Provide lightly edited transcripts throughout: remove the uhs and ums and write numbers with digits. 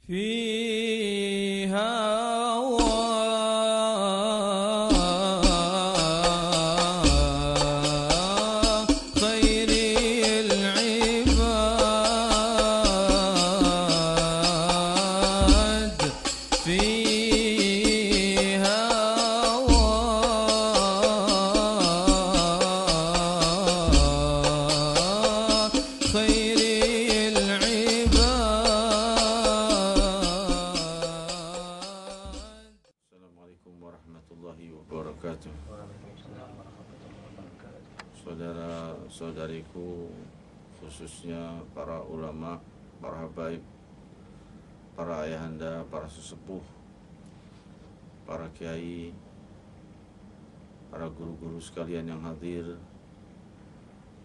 فيها خير العباد فيها خير Saudara-saudariku, khususnya para ulama, para habaib, para ayahanda, para sesepuh, para kiai, para guru-guru sekalian yang hadir,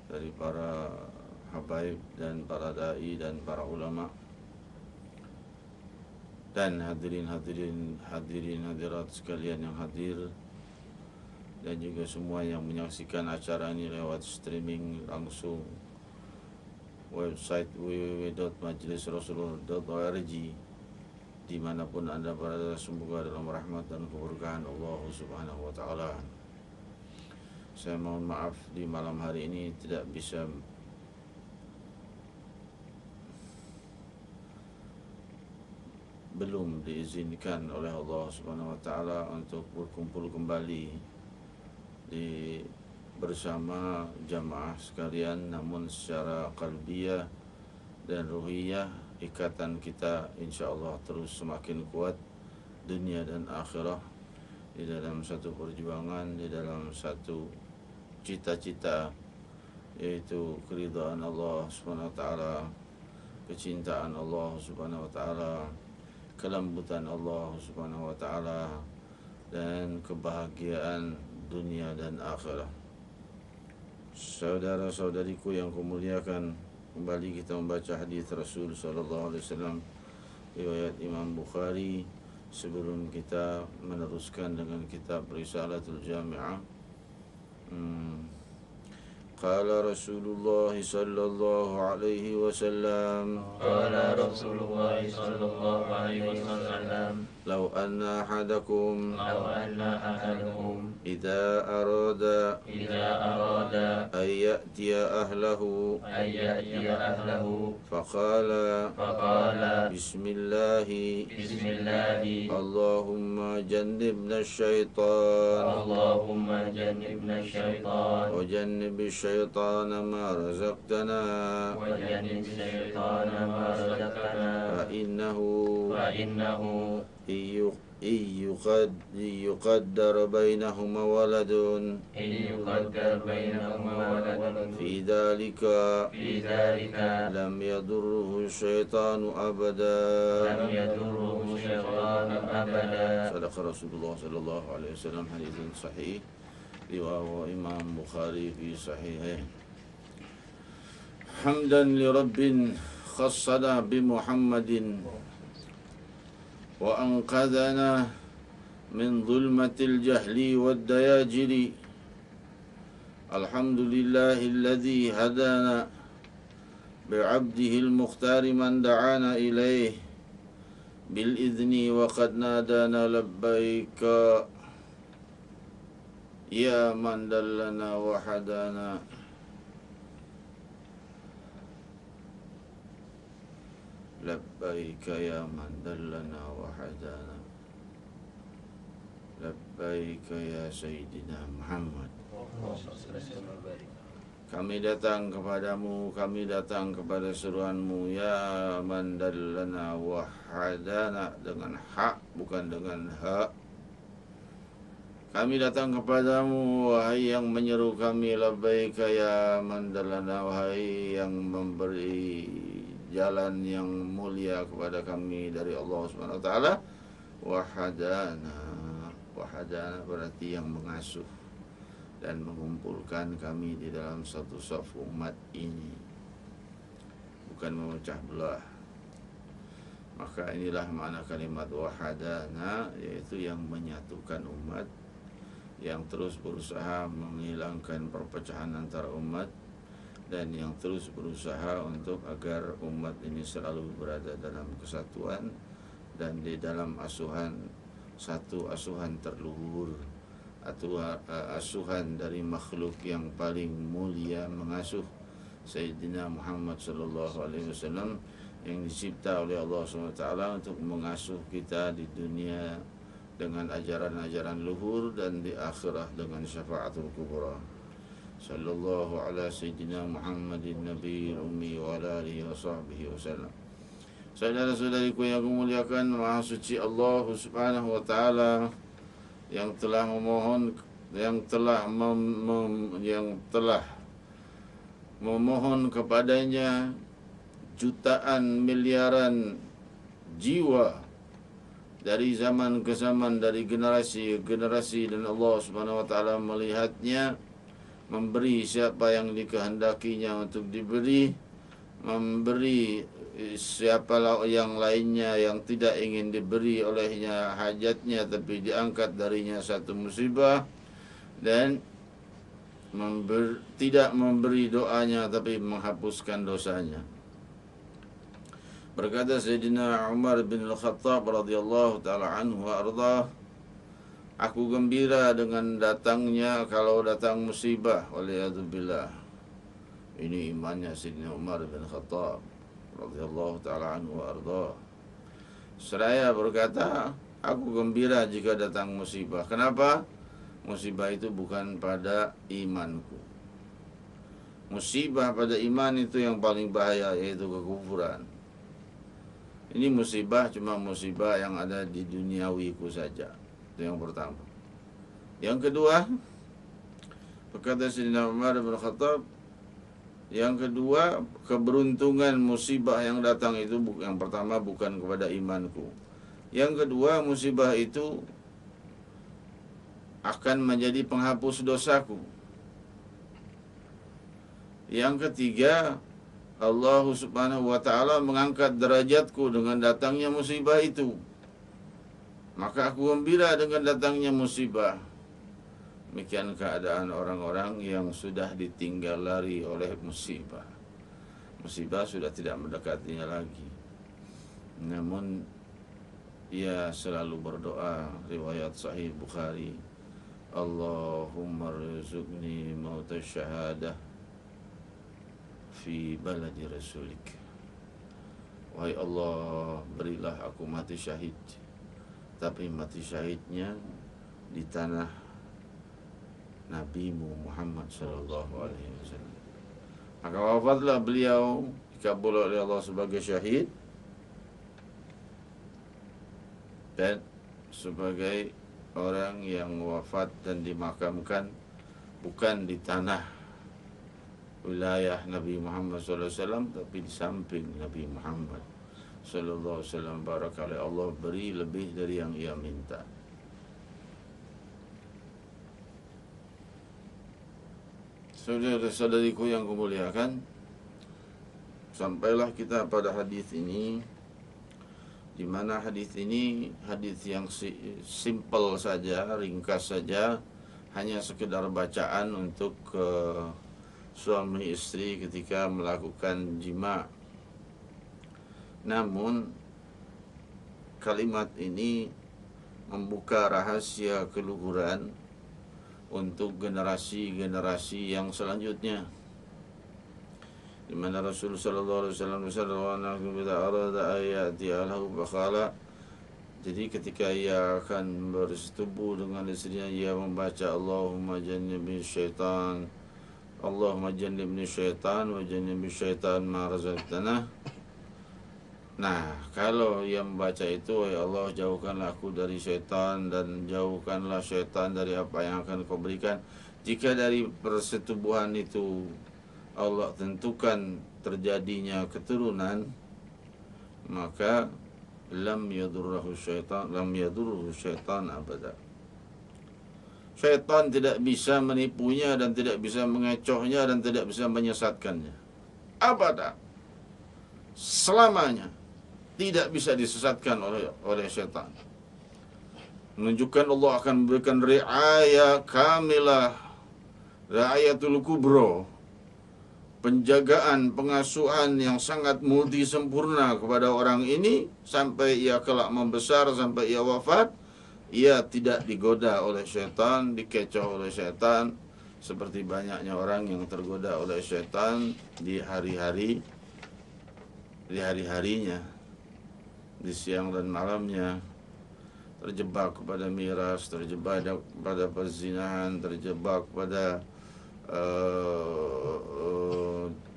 dari para habaib dan para dai dan para ulama, dan hadirin hadirat sekalian yang hadir, dan juga semua yang menyaksikan acara ini lewat streaming langsung website www.majlisrasulullah.org dimanapun Anda berada. Semoga dalam rahmat dan keberkahan Allah Subhanahu wa Ta'ala. Saya mohon maaf di malam hari ini tidak bisa belum diizinkan oleh Allah Subhanahu wa Ta'ala untuk berkumpul kembali bersama jamaah sekalian, namun secara qalbiyah dan ruhiyah ikatan kita insyaallah terus semakin kuat dunia dan akhirah, di dalam satu perjuangan, di dalam satu cita-cita, yaitu keridhaan Allah Subhanahu wa Ta'ala, kecintaan Allah Subhanahu wa Ta'ala, kelembutan Allah Subhanahu wa Ta'ala, dan kebahagiaan dunia dan akhirat. Saudara-saudariku yang kumuliakan, kembali kita membaca hadis Rasul sallallahu alaihi wasallam riwayat Imam Bukhari sebelum kita meneruskan dengan kitab Risalatul Jami'ah. Qala Rasulullah sallallahu alaihi wasallam, Qala Rasulullah sallallahu alaihi wasallam, Law anna ahadakum idza arada an ya'tiya ahlahu faqala Bismillahi Allahumma jannibna syaitan wa jannib syaitan ma razaqtana fa innahu يقدر بينهما ولد في ذلك لم يضره الشيطان أبدا صدق رسول الله صلى الله عليه وسلم. حديث صحيح رواه إمام بخاري في صحيحه. حمدا لرب خصنا بمحمد وأنقذنا من ظلمة الجهل والدياجل. الحمد لله الذي هدانا بعبده المختار من دعانا إليه بالإذن وقد نادانا لبيك يا من دلنا وحدانا. لبيك يا من دلنا وحدانا. لبيك يا سيدنا Muhammad. Kami datang kepadamu, kami datang kepada seruanmu, ya man dallana wahadana, dengan hak bukan dengan hak. Kami datang kepadamu, wahai yang menyeru kami, labbaika ya man dallana, wahai yang memberi jalan yang mulia kepada kami dari Allah Subhanahu wa Ta'ala. Wahadana, wahadana berarti yang mengasuh dan mengumpulkan kami di dalam satu saf umat ini, bukan memecah belah. Maka inilah makna kalimat wahadana, yaitu yang menyatukan umat, yang terus berusaha menghilangkan perpecahan antara umat, dan yang terus berusaha untuk agar umat ini selalu berada dalam kesatuan dan di dalam satu asuhan terluhur atau asuhan dari makhluk yang paling mulia, mengasuh Sayyidina Muhammad sallallahu alaihi wasallam yang dicipta oleh Allah SWT untuk mengasuh kita di dunia dengan ajaran-ajaran luhur dan di akhirah dengan syafaatul kubra. Sallallahu ala Sayyidina Muhammadin Nabiyil Ummi wa ala alihi wa sahbihi wasallam. Saudara-saudariku yang aku muliakan, Maha Suci Allah Subhanahu wa taala yang telah memohon kepadanya jutaan miliaran jiwa dari zaman ke zaman, dari generasi ke generasi, dan Allah Subhanahu wa taala melihatnya, memberi siapa yang dikehendakinya untuk diberi, memberi siapa yang lainnya yang tidak ingin diberi olehnya hajatnya tapi diangkat darinya satu musibah, dan tidak memberi doanya tapi menghapuskan dosanya. Berkata Sayyidina Umar bin Al-Khattab radhiyallahu ta'ala anhu wa ardhah, aku gembira dengan datangnya kalau datang musibah, waliyadzubillah. Ini imannya Sayyidina Umar bin Khattab radhiyallahu ta'ala anhu wa ardhah. Seraya berkata, aku gembira jika datang musibah. Kenapa? Musibah itu bukan pada imanku. Musibah pada iman itu yang paling bahaya, yaitu kekufuran. Ini musibah cuma musibah yang ada di duniawiku saja. Itu yang pertama. Yang kedua, berkata Sayyidina Umar bin Khattab, yang kedua, keberuntungan musibah yang datang itu yang pertama bukan kepada imanku. Yang kedua, musibah itu akan menjadi penghapus dosaku. Yang ketiga, Allah Subhanahu wa ta'ala mengangkat derajatku dengan datangnya musibah itu. Maka aku gembira dengan datangnya musibah. Demikian keadaan orang-orang yang sudah ditinggal lari oleh musibah. Musibah sudah tidak mendekatinya lagi. Namun ia selalu berdoa, riwayat Sahih Bukhari, Allahumma rizukni mauta syahadah fi baladi rasulik. Wahai Allah, berilah aku mati syahid, tapi mati syahidnya di tanah Nabimu Muhammad sallallahu alaihi wasallam. Maka wafatlah beliau, dikabul oleh Allah sebagai syahid dan sebagai orang yang wafat dan dimakamkan bukan di tanah wilayah Nabi Muhammad SAW, tapi di samping Nabi Muhammad SAW. Barakalah, Allah beri lebih dari yang ia minta. Saudara-saudariku yang kumuliakan, sampailah kita pada hadis ini, di mana hadis ini hadis yang simple saja, ringkas saja, hanya sekedar bacaan untuk suami istri ketika melakukan jima. Namun kalimat ini membuka rahasia keluhuran untuk generasi-generasi yang selanjutnya, di mana Rasul sallallahu alaihi wasallam bersabda, jadi ketika ia akan bersetubuh dengan istrinya, ia membaca Allahumma jannibni syaitan, Allahumma jannibni syaitan wa jannibni syaitan ma razaqtana. Nah, kalau ia membaca itu, ya Allah, jauhkanlah aku dari syaitan dan jauhkanlah syaitan dari apa yang akan kau berikan. Jika dari persetubuhan itu Allah tentukan terjadinya keturunan, maka lam yadurruhu syaitan abada. Syaitan tidak bisa menipunya dan tidak bisa mengecohnya dan tidak bisa menyesatkannya. Abada. Selamanya tidak bisa disesatkan oleh syaitan. Menunjukkan Allah akan memberikan riayah kamilah, riayatul kubro, penjagaan, pengasuhan yang sangat multi sempurna kepada orang ini sampai ia kelak membesar, sampai ia wafat, ia tidak digoda oleh syaitan, dikecoh oleh syaitan seperti banyaknya orang yang tergoda oleh syaitan di hari-harinya, di siang dan malamnya, terjebak kepada miras, terjebak pada perzinahan, terjebak pada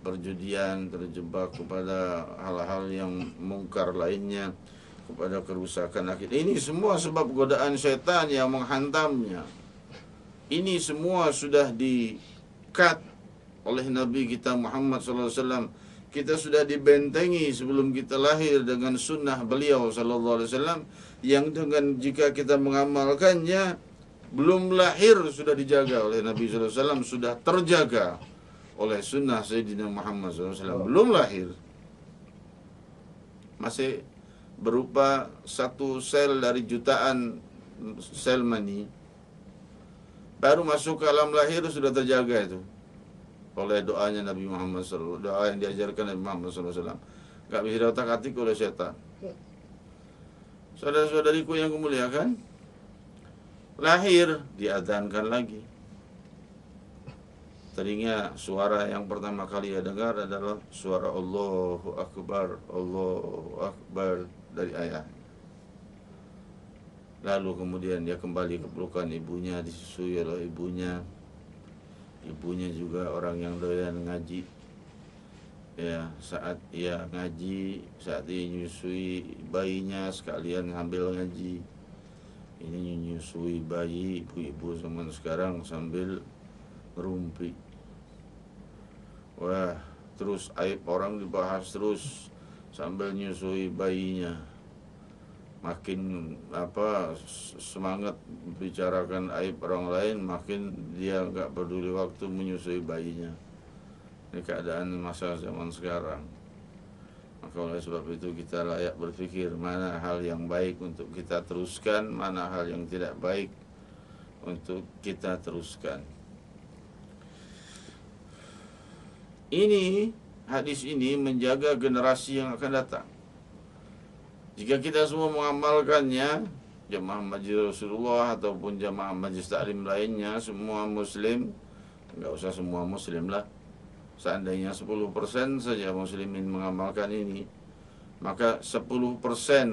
perjudian, terjebak kepada hal-hal yang mungkar lainnya, kepada kerusakan akhir. Ini semua sebab godaan syaitan yang menghantamnya. Ini semua sudah di-cut oleh Nabi kita Muhammad SAW. Kita sudah dibentengi sebelum kita lahir dengan sunnah beliau SAW, yang dengan jika kita mengamalkannya belum lahir sudah dijaga oleh Nabi SAW, sudah terjaga oleh sunnah Sayyidina Muhammad SAW. Belum lahir, masih berupa satu sel dari jutaan sel mani. Baru masuk ke alam lahir sudah terjaga itu oleh doanya Nabi Muhammad SAW, doa yang diajarkan Nabi Muhammad SAW. Gak bisa diotak-atik oleh setan. Saudara-saudariku yang kemuliakan, lahir diadzankan lagi. Tadinya suara yang pertama kali ia dengar adalah suara Allahu Akbar, Allahu Akbar dari ayah. Lalu kemudian dia kembali ke pelukan ibunya, disusui oleh ibunya. Ibunya juga orang yang doyan ngaji. Ya, saat ia ngaji, saat ia menyusui bayinya sekalian sambil ngaji. Ini menyusui bayi ibu-ibu zaman sekarang sambil ngerumpi. Wah, terus aib orang dibahas terus sambil menyusui bayinya. Makin semangat bicarakan aib orang lain, makin dia enggak peduli waktu menyusui bayinya. Ini keadaan masa zaman sekarang. Maka oleh sebab itu kita layak berpikir mana hal yang baik untuk kita teruskan, mana hal yang tidak baik untuk kita teruskan. Ini, hadis ini menjaga generasi yang akan datang. Jika kita semua mengamalkannya, jamaah Majlis Rasulullah ataupun jamaah Majlis Taklim lainnya, semua muslim, enggak usah semua muslim lah, seandainya 10% saja muslimin mengamalkan ini, maka 10%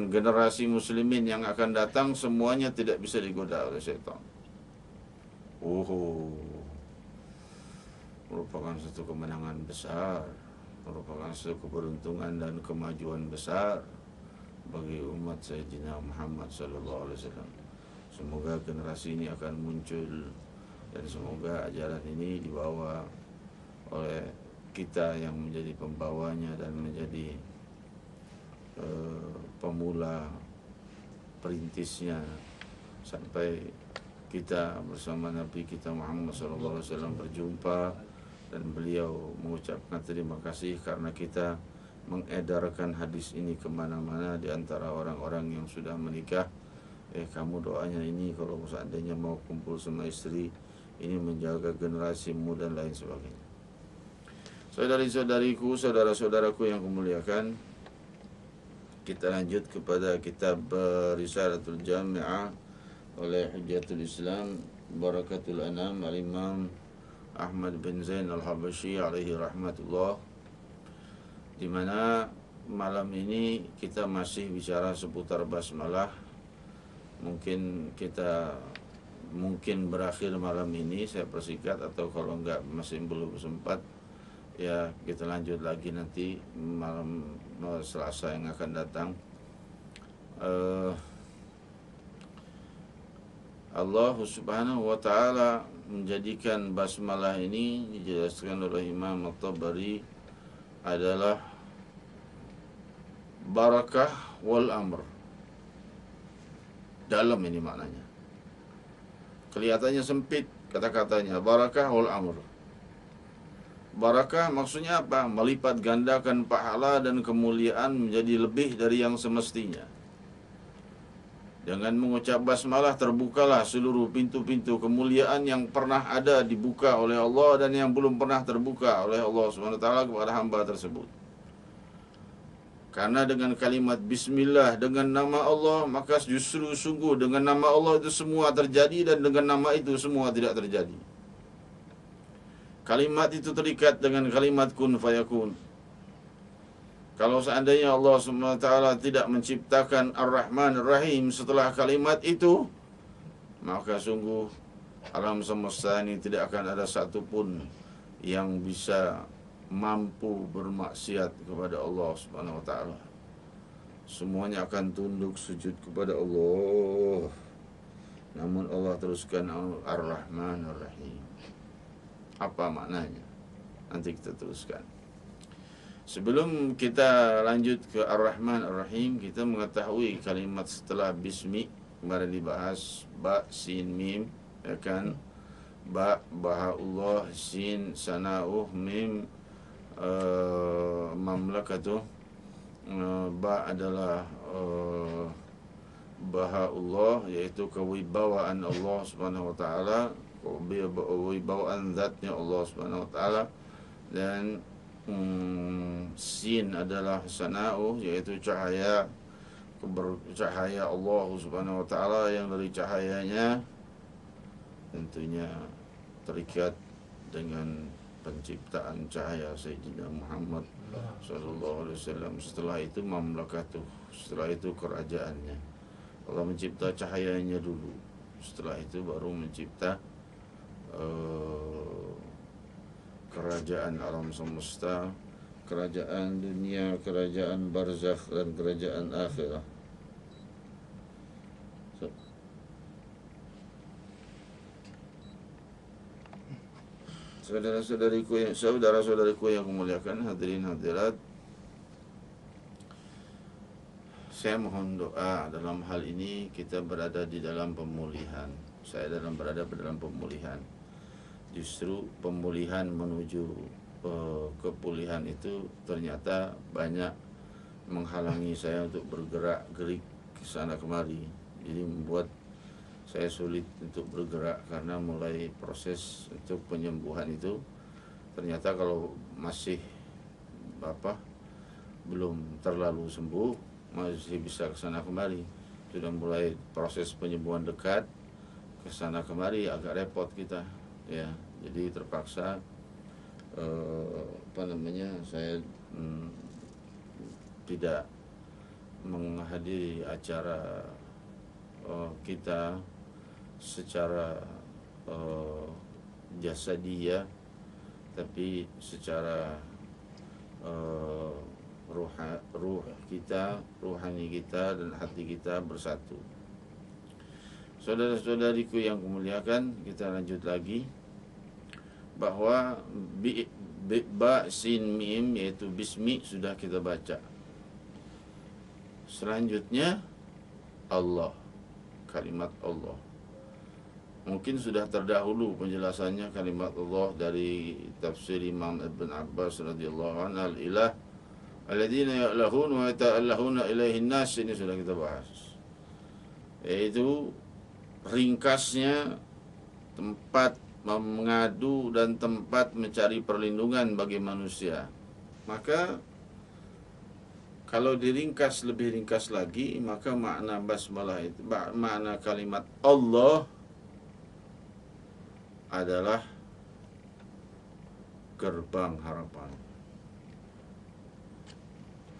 generasi muslimin yang akan datang semuanya tidak bisa digoda oleh syaitan. Merupakan satu kemenangan besar, merupakan satu keberuntungan dan kemajuan besar bagi umat Sayyidina Muhammad sallallahu alaihi wasallam. Semoga generasi ini akan muncul dan semoga ajaran ini dibawa oleh kita yang menjadi pembawanya dan menjadi pemula perintisnya sampai kita bersama Nabi kita Muhammad sallallahu alaihi wasallam berjumpa dan beliau mengucapkan terima kasih karena kita mengedarkan hadis ini kemana-mana di antara orang-orang yang sudah menikah. Kamu doanya ini kalau seandainya mau kumpul sama istri, ini menjaga generasimu dan lain sebagainya. Saudari-saudariku, saudara-saudaraku yang kumuliakan, kita lanjut kepada kitab Risalatul Jami'ah oleh Hujjatul Islam Barakatul Anam Al-Imam Ahmad bin Zain Al-Habasyi alaihi rahmatullah, di mana malam ini kita masih bicara seputar basmalah. Mungkin berakhir malam ini, saya persingkat, atau kalau enggak masih belum sempat, ya kita lanjut lagi nanti malam Selasa yang akan datang. Allah subhanahu wa ta'ala menjadikan basmalah ini, dijelaskan oleh Imam At-Tabari, adalah barakah wal amr. Dalam ini maknanya. Kelihatannya sempit kata-katanya, barakah wal amr. Barakah maksudnya apa? Melipat gandakan pahala dan kemuliaan menjadi lebih dari yang semestinya. Dengan mengucap basmalah terbukalah seluruh pintu-pintu kemuliaan yang pernah ada dibuka oleh Allah dan yang belum pernah terbuka oleh Allah SWT kepada hamba tersebut. Karena dengan kalimat bismillah, dengan nama Allah, maka justru sungguh dengan nama Allah itu semua terjadi dan dengan nama itu semua tidak terjadi. Kalimat itu terikat dengan kalimat kun fayakun. Kalau seandainya Allah SWT tidak menciptakan Ar-Rahman Ar-Rahim setelah kalimat itu, maka sungguh alam semesta ini tidak akan ada satupun yang bisa mampu bermaksiat kepada Allah SWT. Semuanya akan tunduk sujud kepada Allah. Namun Allah teruskan Ar-Rahman Ar-Rahim. Apa maknanya? Nanti kita teruskan. Sebelum kita lanjut ke Ar-Rahman Ar-Rahim, kita mengetahui kalimat setelah bismi kemarin dibahas ba, sin, mim, ya kan? Ba, bahaullah, sin, sana'uh, mim, mamlakatuh. Ba adalah bahaullah, yaitu kewibawaan Allah Subhanahu wa taala, kewibawaan zatnya Allah Subhanahu wa taala. Dan sin adalah sana'u, yaitu cahaya cahaya Allah Subhanahu wa taala, yang dari cahayanya tentunya terikat dengan penciptaan cahaya Sayyidina Muhammad sallallahu alaihi wasallam. Setelah itu mamlakatuh, setelah itu kerajaannya. Allah mencipta cahayanya dulu, setelah itu baru mencipta kerajaan alam semesta, kerajaan dunia, kerajaan barzakh, dan kerajaan akhirah. Saudara-saudariku yang kumuliakan, hadirin hadirat, saya mohon doa dalam hal ini. Kita berada di dalam pemulihan. Saya berada dalam pemulihan. Justru pemulihan menuju kepulihan itu ternyata banyak menghalangi saya untuk bergerak-gerik ke sana kemari. Jadi membuat saya sulit untuk bergerak, karena mulai proses untuk penyembuhan itu ternyata kalau masih belum terlalu sembuh, masih bisa ke sana kemari. Sudah mulai proses penyembuhan dekat, ke sana kemari agak repot kita. Ya, jadi terpaksa saya tidak menghadiri acara kita secara jasadiyah, tapi secara ruhani kita dan hati kita bersatu. Saudara-saudariku yang kemuliakan, kita lanjut lagi bahwa ba, sin, mim, yaitu bismi sudah kita baca. Selanjutnya Allah, kalimat Allah. Mungkin sudah terdahulu penjelasannya kalimat Allah dari tafsir Imam Ibn Abbas radhiyallahu anhu, al-ilah alladzina ya'lahun wa yata'allahuna ilaihin nas, ini sudah kita bahas. Yaitu ringkasnya tempat mengadu dan tempat mencari perlindungan bagi manusia. Maka kalau diringkas, lebih ringkas lagi, maka makna basmalah itu, makna kalimat Allah adalah gerbang harapan.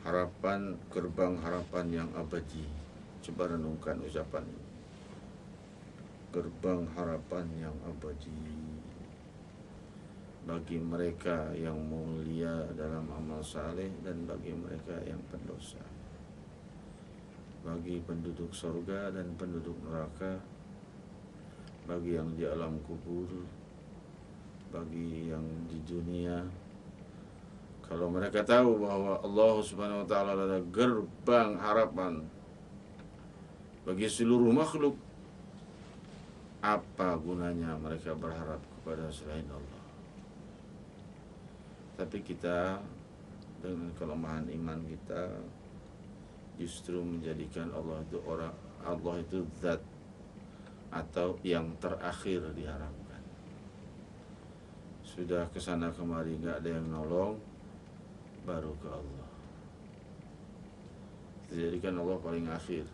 Harapan, gerbang harapan yang abadi. Coba renungkan ucapan ini. Gerbang harapan yang abadi bagi mereka yang mulia dalam amal saleh dan bagi mereka yang pendosa, bagi penduduk surga dan penduduk neraka, bagi yang di alam kubur, bagi yang di dunia. Kalau mereka tahu bahwa Allah Subhanahu wa taala adalah gerbang harapan bagi seluruh makhluk, apa gunanya mereka berharap kepada selain Allah? Tapi kita dengan kelemahan iman kita justru menjadikan Allah itu Allah itu zat atau yang terakhir diharapkan. Sudah kesana kemari nggak ada yang nolong, baru ke Allah. Dijadikan Allah paling akhir.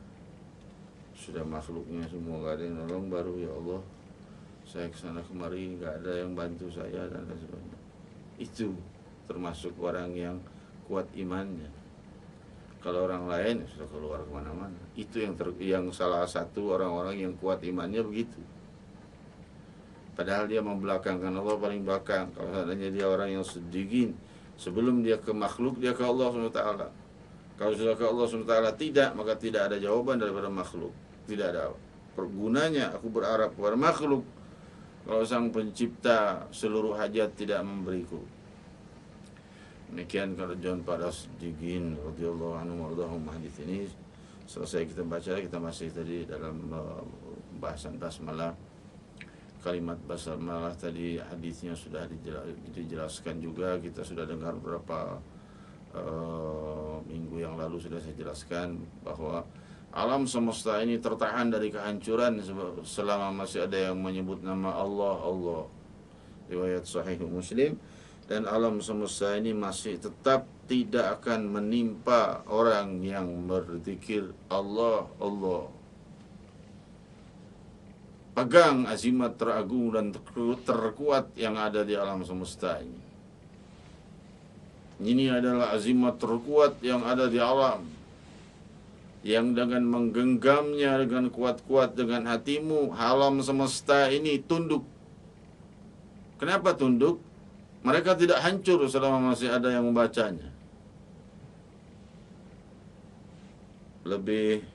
Sudah makhluknya semua nggak ada yang nolong, baru ya Allah, saya kesana kemari nggak ada yang bantu saya dan lain sebagainya. Itu termasuk orang yang kuat imannya. Kalau orang lain sudah keluar kemana-mana. Itu yang salah satu orang-orang yang kuat imannya begitu. Padahal dia membelakangkan Allah paling belakang. Kalau seandainya dia orang yang sedikit, sebelum dia ke makhluk, dia ke Allah SWT. Kalau sudah ke Allah SWT tidak, maka tidak ada jawaban daripada makhluk. Tidak ada pergunanya aku berharap kepada makhluk kalau sang pencipta seluruh hajat tidak memberiku. Demikian kalau John Padas Digin radhiyallahu anhu wardahum hadis ini selesai kita baca. Kita masih tadi dalam bahasan basmalah. Kalimat basmalah tadi hadisnya sudah dijelaskan juga. Kita sudah dengar beberapa minggu yang lalu sudah saya jelaskan bahwa alam semesta ini tertahan dari kehancuran selama masih ada yang menyebut nama Allah, Allah. Riwayat Sahih Muslim. Dan alam semesta ini masih tetap tidak akan menimpa orang yang berzikir Allah, Allah. Pegang azimat teragung dan terkuat yang ada di alam semesta ini. Ini adalah azimat terkuat yang ada di alam, yang dengan menggenggamnya dengan kuat-kuat dengan hatimu, alam semesta ini tunduk. Kenapa tunduk? Mereka tidak hancur selama masih ada yang membacanya. Lebih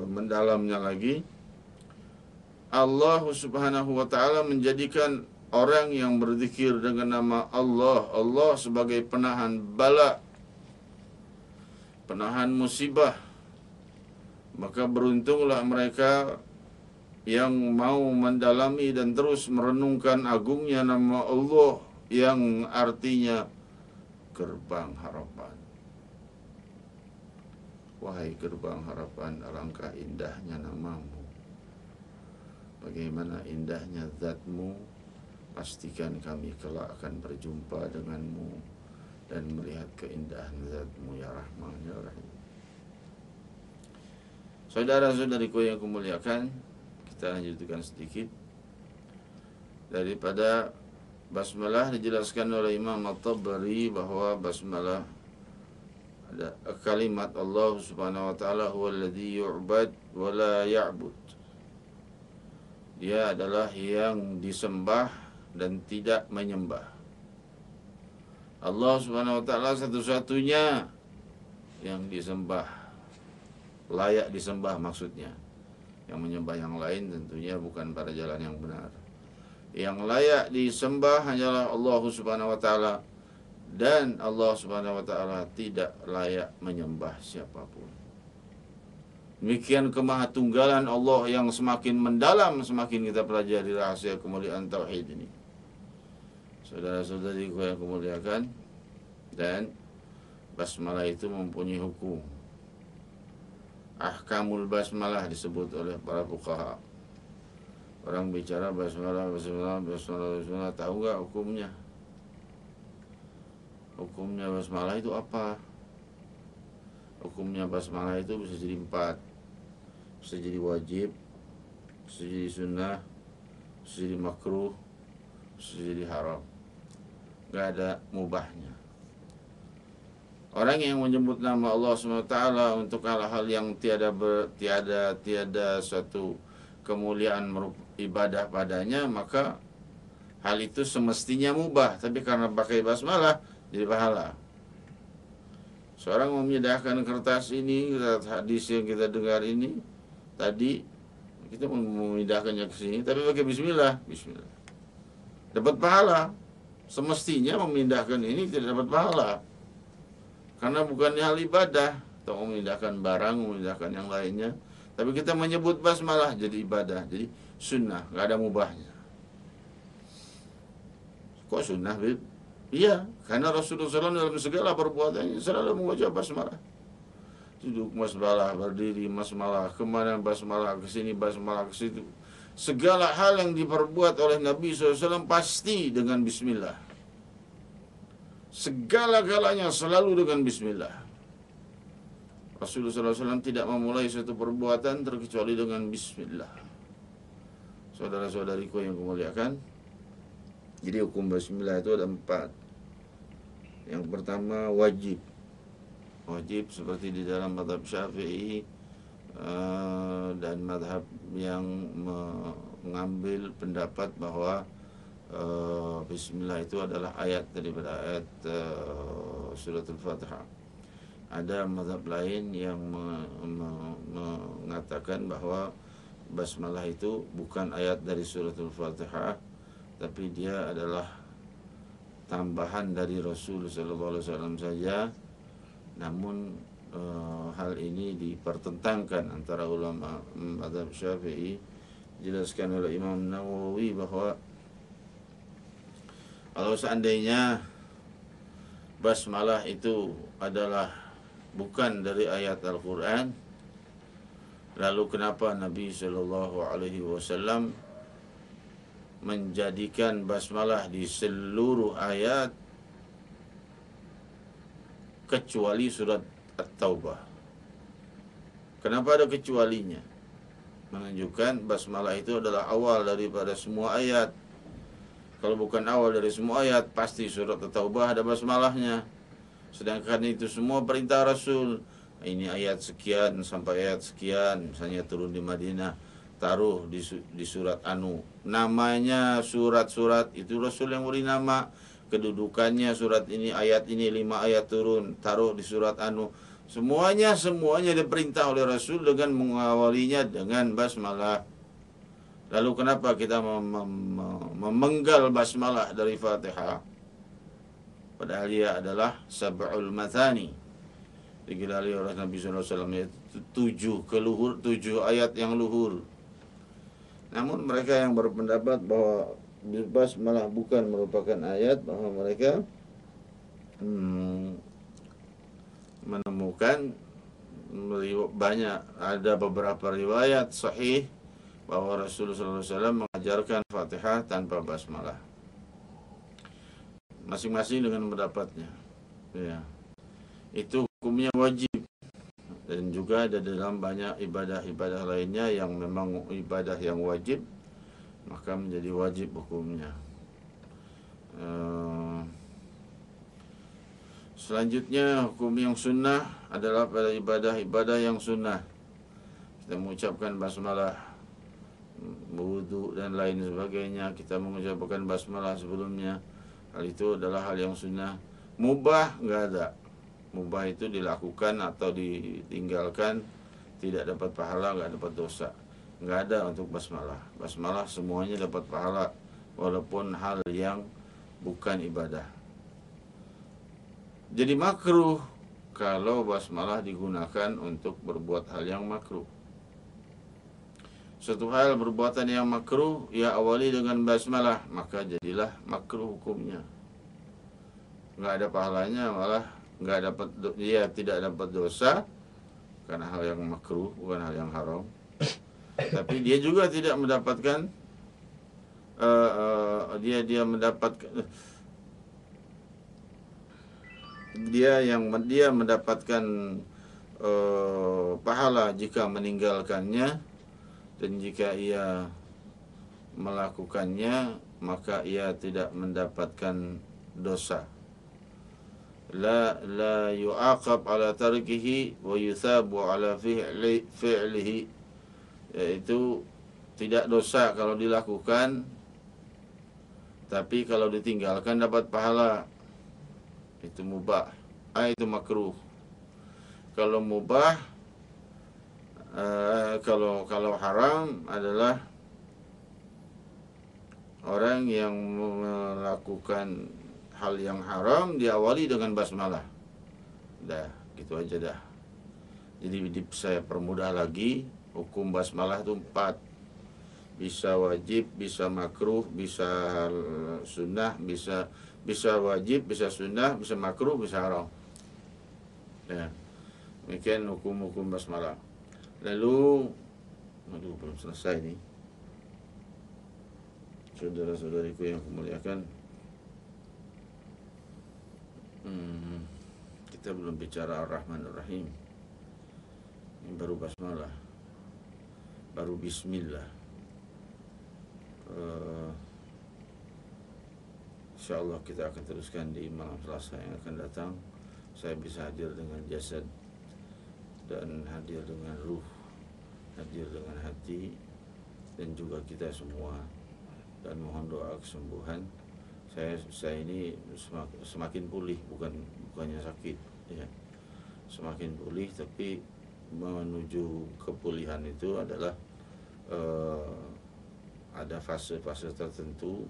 mendalamnya lagi, Allah Subhanahu wa ta'ala menjadikan orang yang berzikir dengan nama Allah, Allah sebagai penahan bala, penahan musibah. Maka beruntunglah mereka yang mau mendalami dan terus merenungkan agungnya nama Allah yang artinya gerbang harapan. Wahai gerbang harapan, alangkah indahnya namamu. Bagaimana indahnya zatmu. Pastikan kami kelak akan berjumpa denganmu dan melihat keindahan zatmu ya Rahman ya Rahim. Saudara-saudariku yang kumuliakan, kita lanjutkan sedikit daripada basmalah. Dijelaskan oleh Imam At-Tabari bahwa basmalah ada kalimat Allah Subhanahu wa ta'ala huwallazi yu'bad wa la ya'bud. Dia adalah yang disembah dan tidak menyembah. Allah Subhanahu wa ta'ala satu-satunya yang disembah, layak disembah maksudnya. Yang menyembah yang lain tentunya bukan pada jalan yang benar. Yang layak disembah hanyalah Allah Subhanahu wa ta'ala, dan Allah Subhanahu wa ta'ala tidak layak menyembah siapapun. Demikian kemahatunggalan Allah yang semakin mendalam semakin kita pelajari rahasia kemuliaan tauhid ini. Saudara-saudariku yang kemuliakan, dan basmalah itu mempunyai hukum. Ahkamul basmalah disebut oleh para fuqaha. Orang bicara basmalah, tahu nggak hukumnya? Hukumnya basmalah itu apa? Hukumnya basmalah itu bisa jadi 4. Bisa jadi wajib, bisa jadi sunnah, bisa jadi makruh, bisa jadi haram. Nggak ada mubahnya. Orang yang menyebut nama Allah SWT untuk hal-hal yang tiada suatu kemuliaan ibadah padanya, maka hal itu semestinya mubah. Tapi karena pakai basmalah jadi pahala. Seorang memindahkan kertas ini, hadis yang kita dengar ini tadi, kita memindahkannya ke sini, tapi pakai bismillah, bismillah, dapat pahala. Semestinya memindahkan ini tidak dapat pahala, karena bukannya hal ibadah, atau memindahkan barang, memindahkan yang lainnya. Tapi kita menyebut basmalah jadi ibadah, jadi sunnah, gak ada mubahnya. Kok sunnah, Bib? Iya, karena Rasulullah SAW dalam segala perbuatannya selalu membaca basmalah. duduk basmalah, berdiri basmalah, kemana basmalah, ke sini basmalah, ke situ. Segala hal yang diperbuat oleh Nabi SAW pasti dengan bismillah. Segala-galanya selalu dengan bismillah. Rasulullah SAW tidak memulai suatu perbuatan terkecuali dengan bismillah. Saudara-saudariku yang kumuliakan, jadi hukum bismillah itu ada 4. Yang pertama wajib. Wajib seperti di dalam mazhab Syafi'i dan mazhab yang mengambil pendapat bahwa bismillah itu adalah ayat daripada ayat surat Al-Fatihah. Ada mazhab lain yang mengatakan bahwa basmalah itu bukan ayat dari surat Al-Fatihah, tapi dia adalah tambahan dari Rasul sallallahu alaihi wasallam saja. Namun hal ini dipertentangkan antara ulama mazhab Syafi'i. Dijelaskan oleh Imam Nawawi bahwa kalau seandainya basmalah itu adalah bukan dari ayat Al-Quran, lalu kenapa Nabi sallallahu alaihi wasallam menjadikan basmalah di seluruh ayat kecuali surat At-Taubah? Kenapa ada kecualinya? Menunjukkan basmalah itu adalah awal daripada semua ayat. Kalau bukan awal dari semua ayat, pasti surat At-Taubah ada basmalahnya. Sedangkan itu semua perintah Rasul. Ini ayat sekian sampai ayat sekian, misalnya turun di Madinah, taruh di surat Anu. Namanya surat-surat itu Rasul yang beri nama. Kedudukannya surat ini, ayat ini 5 ayat turun, taruh di surat Anu. Semuanya diperintah oleh Rasul dengan mengawalinya dengan basmalah. Lalu kenapa kita memenggal basmalah dari Fatihah? Padahal dia adalah sab'ul mathani, digelari oleh Nabi SAW, yaitu 7 ayat yang luhur. Namun mereka yang berpendapat bahwa basmalah bukan merupakan ayat, bahwa mereka menemukan ada beberapa riwayat sahih bahwa Rasulullah SAW mengajarkan Fatihah tanpa basmalah. Masing-masing dengan pendapatnya. Ya. Itu hukumnya wajib. Dan juga ada dalam banyak ibadah-ibadah lainnya yang memang ibadah yang wajib, maka menjadi wajib hukumnya. Selanjutnya hukum yang sunnah adalah pada ibadah-ibadah yang sunnah. Kita mengucapkan basmalah, berwudu dan lain sebagainya, kita mengucapkan basmalah sebelumnya. Hal itu adalah hal yang sunnah. Mubah enggak ada. Mubah itu dilakukan atau ditinggalkan tidak dapat pahala, enggak dapat dosa. Enggak ada untuk basmalah. Basmalah semuanya dapat pahala walaupun hal yang bukan ibadah. Jadi makruh kalau basmalah digunakan untuk berbuat hal yang makruh. Suatu hal perbuatan yang makruh ia awali dengan basmalah, maka jadilah makruh hukumnya. Enggak ada pahalanya, malah dia tidak dapat dosa karena hal yang makruh, bukan hal yang haram. Tapi dia juga tidak mendapatkan dia mendapatkan pahala jika meninggalkannya, dan jika ia melakukannya maka ia tidak mendapatkan dosa. La yu'aqab ala tarkihi wa yuthabu ala fi'lihi, yaitu tidak dosa kalau dilakukan, tapi kalau ditinggalkan dapat pahala. Itu mubah, itu makruh. Kalau mubah, kalau haram adalah orang yang melakukan hal yang haram diawali dengan basmalah. Dah, gitu aja dah. Jadi saya permudah lagi, hukum basmalah itu 4. Bisa wajib, bisa makruh, bisa sunnah, bisa wajib, bisa sunnah, bisa makruh, bisa haram. Ya. Demikian hukum-hukum basmalah. Lalu, belum selesai nih. Saudara-saudariku yang kumuliakan, kita belum bicara Ar-Rahman Ar-Rahim. Ini baru basmalah, baru bismillah. InsyaAllah kita akan teruskan di malam Selasa yang akan datang. Saya bisa hadir dengan jasad dan hadir dengan ruh, hadir dengan hati, dan juga kita semua, dan mohon doa kesembuhan. Saya ini semakin pulih, bukannya sakit ya. Semakin pulih, tapi menuju kepulihan itu adalah ada fase-fase tertentu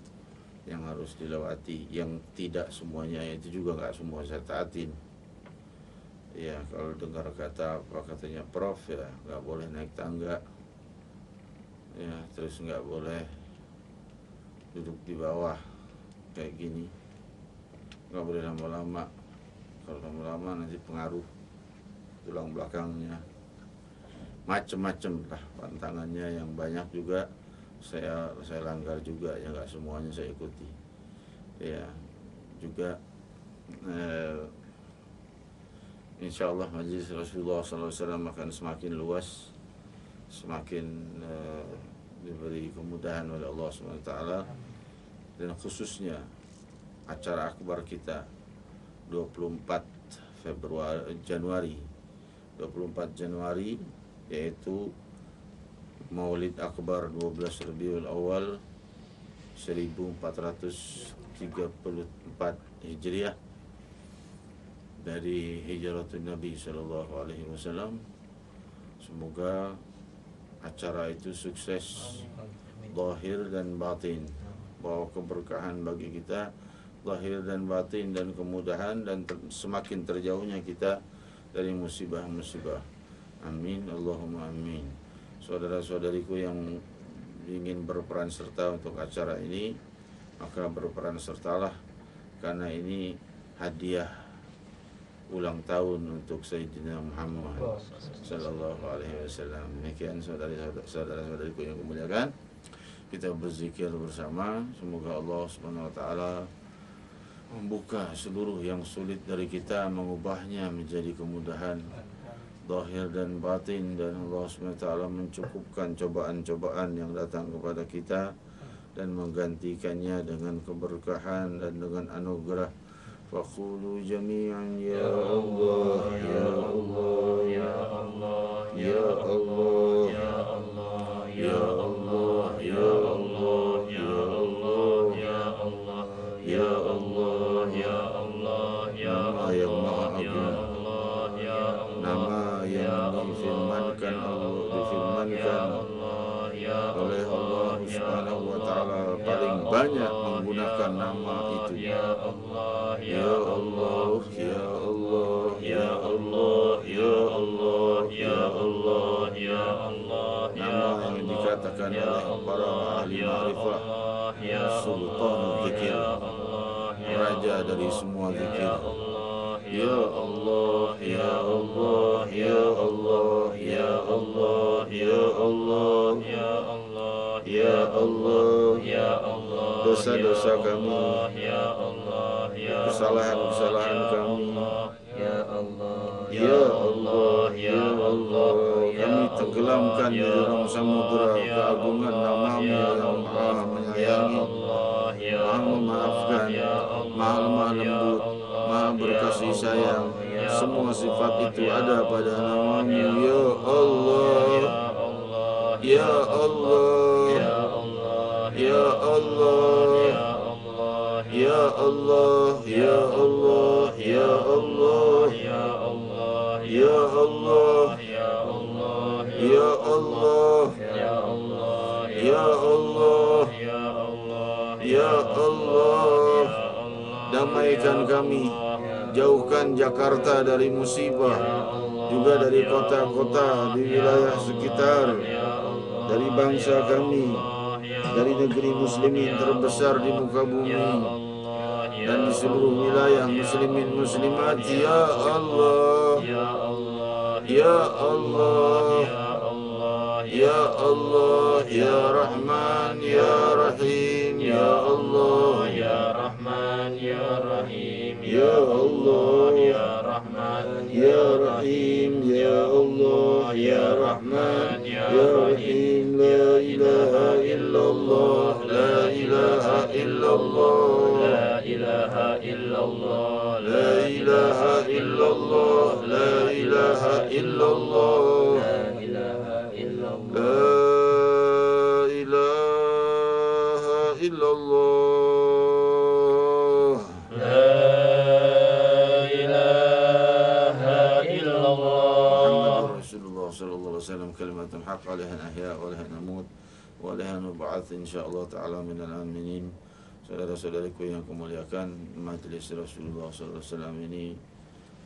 yang harus dilewati, yang tidak semuanya itu juga nggak semua saya taatin. Ya, kalau dengar kata apa katanya Prof ya, nggak boleh naik tangga, ya, terus nggak boleh duduk di bawah kayak gini, nggak boleh lama-lama. Kalau lama-lama nanti pengaruh tulang belakangnya, macem-macem lah pantangannya yang banyak juga saya langgar juga ya, nggak semuanya saya ikuti ya juga. InsyaAllah majlis Rasulullah SAW akan semakin luas, semakin diberi kemudahan oleh Allah SWT. Dan khususnya acara akbar kita 24 Januari, yaitu Maulid Akbar 12 Rabiul Awal 1434 Hijriah dari hijratun Nabi SAW. Semoga acara itu sukses zahir dan batin, bawa keberkahan bagi kita zahir dan batin, dan kemudahan, dan semakin terjauhnya kita dari musibah-musibah. Amin, Allahumma amin. Saudara-saudariku yang ingin berperan serta untuk acara ini, maka berperan sertalah, karena ini hadiah ulang tahun untuk Sayyidina Muhammad sallallahu alaihi wasallam. Demikian saudara-saudariku yang kemuliakan, kita berzikir bersama. Semoga Allah Subhanahu wa taala membuka seluruh yang sulit dari kita, mengubahnya menjadi kemudahan zahir dan batin, dan Allah Subhanahu wa taala mencukupkan cobaan-cobaan yang datang kepada kita dan menggantikannya dengan keberkahan dan dengan anugerah. Faqulu jami'an ya Allah ya Allah ya Allah ya Allah ya Allah ya Allah ya Allah ya Allah ya Allah ya Allah ya Allah ya Allah yang Maha Agung, nama yang difirmankan oleh Allah Subhanahu wa taala, paling banyak menggunakan nama itu. Ya Allah ya Allah ya Allah ya Allah ya Allah ya Allah ya Allah, nama yang dikatakan oleh para ahli ma'rifah Sultanul Zikir, raja dari semua zikir. Ya Allah ya Allah ya Allah ya Allah ya Allah ya Allah ya Allah ya Allah, dosa-dosa kami, kesalahan-kesalahan kami, ya Allah ya Allah ya Allah, kami tenggelamkan di dalam samudera keagungan nama-Mu yang Maha menyayangi, Maha memaafkan, Maha lemah lembut, Maha berkasih sayang. Semua sifat itu ada pada nama-Mu. Ya Allah ya Allah ya Allah ya Allah ya Allah ya Allah ya Allah ya Allah ya Allah ya Allah ya Allah ya Allah, damaikan kami, jauhkan Jakarta dari musibah, juga dari kota-kota di wilayah sekitar, dari bangsa kami, dari negeri muslimin terbesar di muka bumi, dan di seluruh wilayah muslimin muslimat. Ya Allah Ya Allah, Ya Allah, Ya Allah, Ya Rahman, Ya Rahim, Ya Allah, Ya Rahman, Ya Rahim, Ya Allah, Ya Rahman, Ya Rahim, Ya Allah, Ya Rahman, Ya Rahim. La ilaha illallah, La ilaha illallah, La ilaha illallah, La ilaha illallah, La ilaha illallah, La ilaha illallah, La ilaha illallah. La ilaha illallah. Rasulullah sallallahu alaihi wasallam kalimatun haqq 'alaiha nahya wa 'alaiha namut wa 'alaiha nub'ats insyaallah taala minal aminin. Saudara-saudariku yang kemuliakan, majlis Rasulullah sallallahu alaihi wasallam ini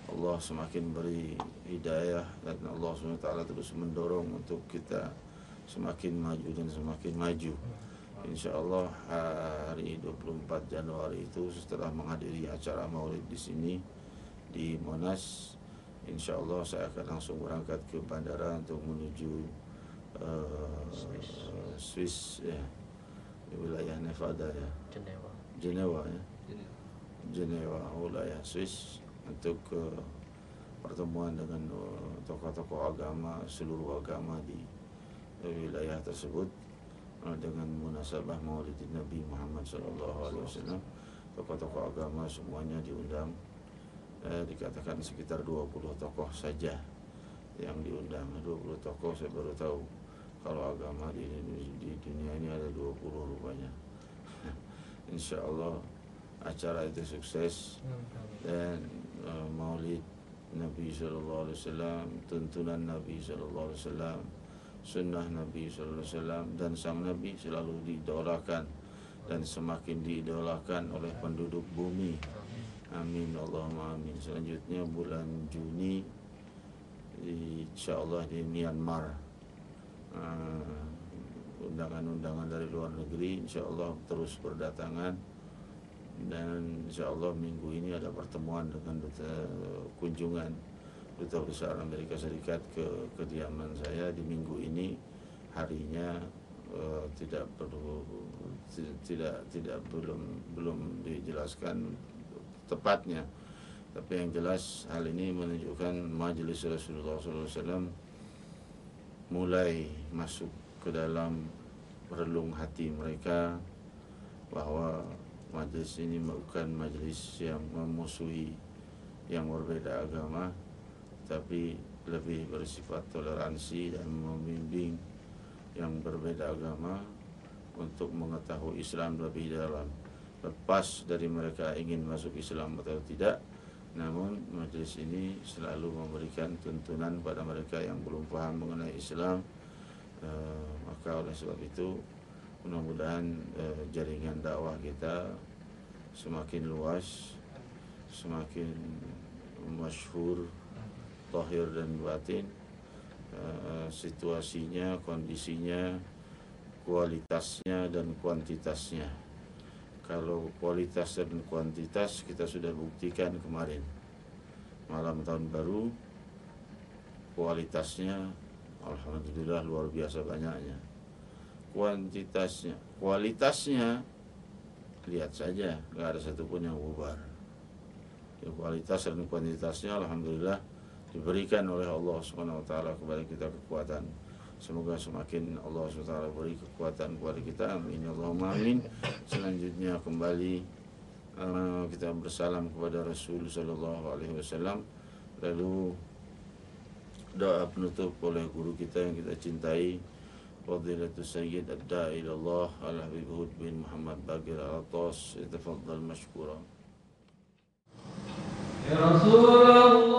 Allah semakin beri hidayah dan Allah SWT terus mendorong untuk kita semakin maju dan semakin maju. InsyaAllah hari 24 Januari itu setelah menghadiri acara maulid di sini di Monas, InsyaAllah saya akan langsung berangkat ke bandara untuk menuju Swiss ya, di wilayah Nevada ya, Jenewa ya, Jenewa wilayah Swiss untuk pertemuan dengan tokoh-tokoh agama, seluruh agama di wilayah tersebut dengan munasabah Maulidin Nabi Muhammad SAW. Tokoh-tokoh agama semuanya diundang, dikatakan sekitar 20 tokoh saja yang diundang. 20 tokoh, saya baru tahu kalau agama di dunia ini ada 20 rupanya. InsyaAllah acara itu sukses dan Maulid Nabi Sallallahu Alaihi Wasallam, tuntunan Nabi Sallallahu Alaihi Wasallam, sunnah Nabi Sallallahu Alaihi Wasallam dan sang Nabi selalu diidolakan dan semakin diidolakan oleh penduduk bumi. Amin Allahumma amin. Selanjutnya bulan Juni insyaallah di Myanmar, undangan-undangan dari luar negeri insyaallah terus berdatangan. Dan insyaallah minggu ini ada pertemuan dengan kunjungan Duta Besar Amerika Serikat ke kediaman saya di minggu ini. Harinya belum dijelaskan tepatnya, tapi yang jelas hal ini menunjukkan majelis Rasulullah SAW mulai masuk ke dalam relung hati mereka bahwa majelis ini bukan majelis yang memusuhi yang berbeda agama, tapi lebih bersifat toleransi dan membimbing yang berbeda agama untuk mengetahui Islam lebih dalam. Lepas dari mereka ingin masuk Islam atau tidak, namun majelis ini selalu memberikan tuntunan pada mereka yang belum paham mengenai Islam. Maka oleh sebab itu mudah-mudahan jaringan dakwah kita semakin luas, semakin masyhur, zahir dan batin, situasinya, kondisinya, kualitasnya dan kuantitasnya. Kalau kualitas dan kuantitas kita sudah buktikan kemarin malam tahun baru, kualitasnya alhamdulillah luar biasa banyaknya. Kualitasnya lihat saja, nggak ada satupun yang bubar. Ya, kualitas dan kuantitasnya alhamdulillah diberikan oleh Allah SWT kepada kita kekuatan. Semoga semakin Allah SWT beri kekuatan kepada kita. Amin Allahumma amin. Selanjutnya kembali kita bersalam kepada Rasul Sallallahu Alaihi Wasallam. Lalu doa penutup oleh guru kita yang kita cintai, Fadilatul Sayyid Ad-Da'i ilallah Al-Habib Hud bin Muhammad Baqir Al-Atas. Tafaddal mashkura. Ya Rasulullah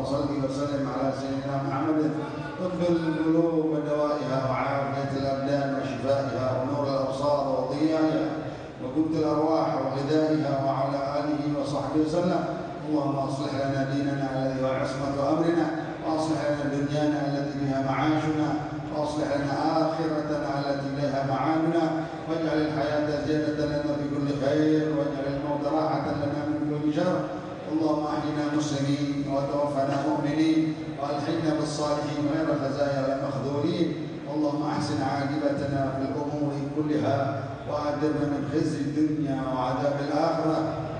وصل وسلم على سيدنا محمد طب القلوب ودوائها وعافية الأبدان وشفائها ونور الأبصار وضيائها وقوت الأرواح وغذائها وعلى آله وصحبه وسلم. اللهم أصلح لنا ديننا الذي هو عصمة أمرنا، وأصلح لنا دنيانا التي فيها معاشنا، وأصلح لنا آخرتنا التي إليها معادنا، واجعل الحياة زيادة لنا في كل خير، واجعل الموت راحة لنا من كل شر. اللهم أحينا مسلمين وتوفنا مؤمنين وألحقنا بالصالحين غير خزايا ولا مخذولين. اللهم أحسن عاقبتنا في الأمور كلها وأجرنا من خزي الدنيا وعذاب الآخرة.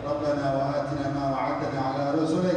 ربنا وآتنا ما وعدتنا على رسلك